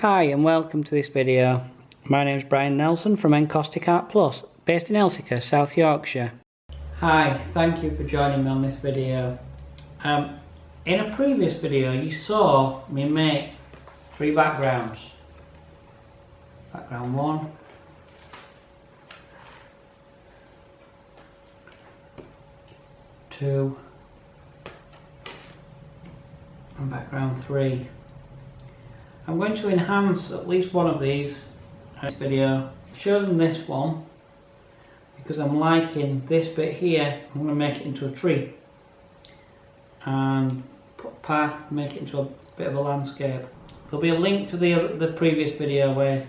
Hi and welcome to this video. My name is Brian Nelson from Encaustic Art Plus, based in Elsica, South Yorkshire. Hi, thank you for joining me on this video. In a previous video you saw me make 3 backgrounds. Background 1, 2 and background 3. I'm going to enhance at least one of these in this video. I've chosen this one because I'm liking this bit here. I'm going to make it into a tree and put a path, make it into a bit of a landscape. There'll be a link to the previous video where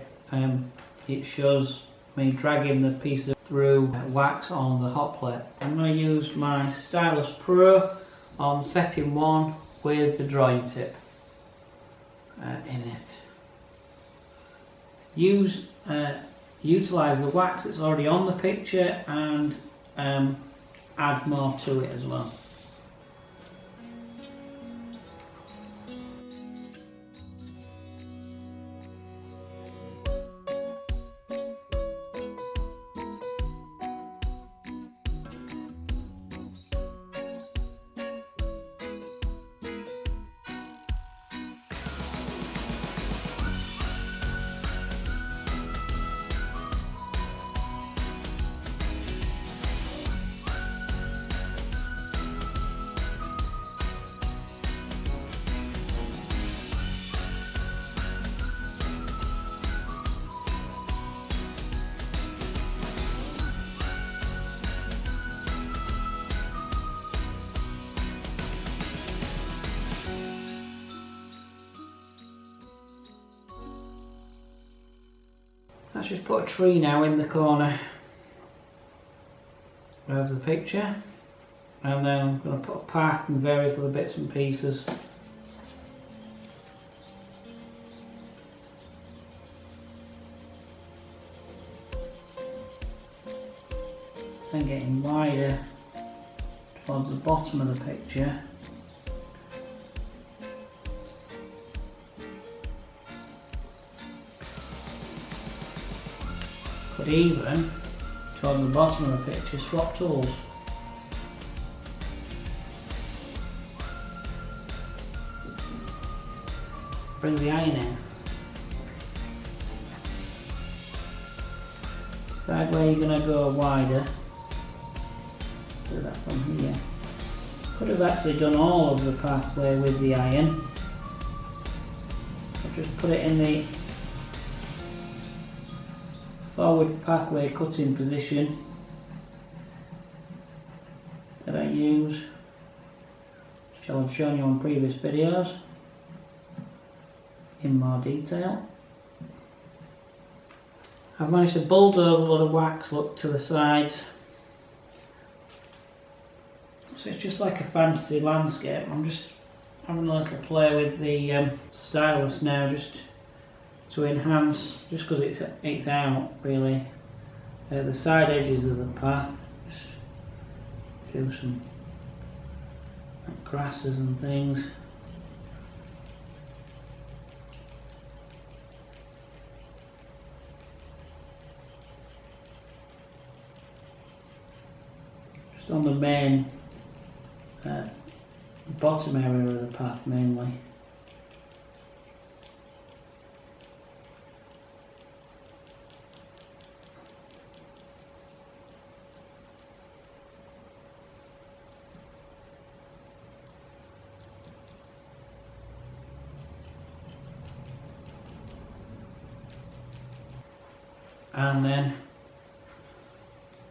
it shows me dragging the pieces through wax on the hot plate. I'm going to use my Stylus Pro on setting 1 with the drawing tip in it. Utilise the wax that's already on the picture and add more to it as well. Let's just put a tree now in the corner of the picture, and then I'm going to put a path and various other bits and pieces. Then getting wider towards the bottom of the picture. But even toward the bottom of the picture, swap tools. Bring the iron in. Decide where you're going to go wider. Do that from here. Could have actually done all of the pathway with the iron. I'll just put it in the forward pathway cutting position that I use, which I've shown you on previous videos in more detail. I've managed to bulldoze a lot of wax look to the sides, so it's just like a fantasy landscape. I'm just having a little play with the stylus now, just to enhance, just because it's out really, the side edges of the path. Just do some grasses and things. Just on the main bottom area of the path mainly. And then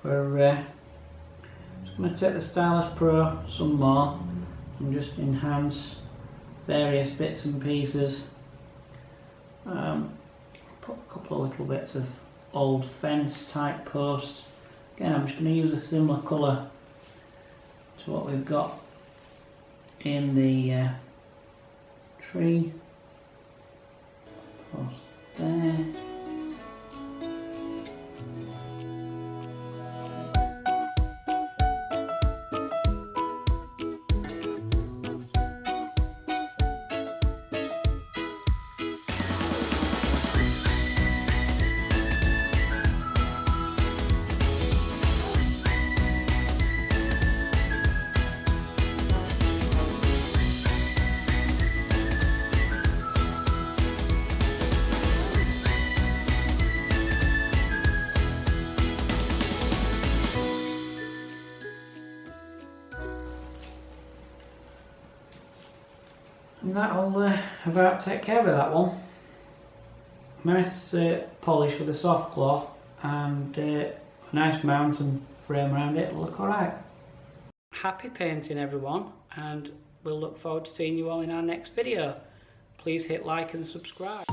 we're just going to take the Stylus Pro some more and just enhance various bits and pieces. Put a couple of little bits of old fence type posts. Again, I'm just going to use a similar colour to what we've got in the tree. Post there. And that'll about take care of that one. Nice polish with a soft cloth and a nice mount and frame around it. It'll look alright. Happy painting everyone, and we'll look forward to seeing you all in our next video. Please hit like and subscribe.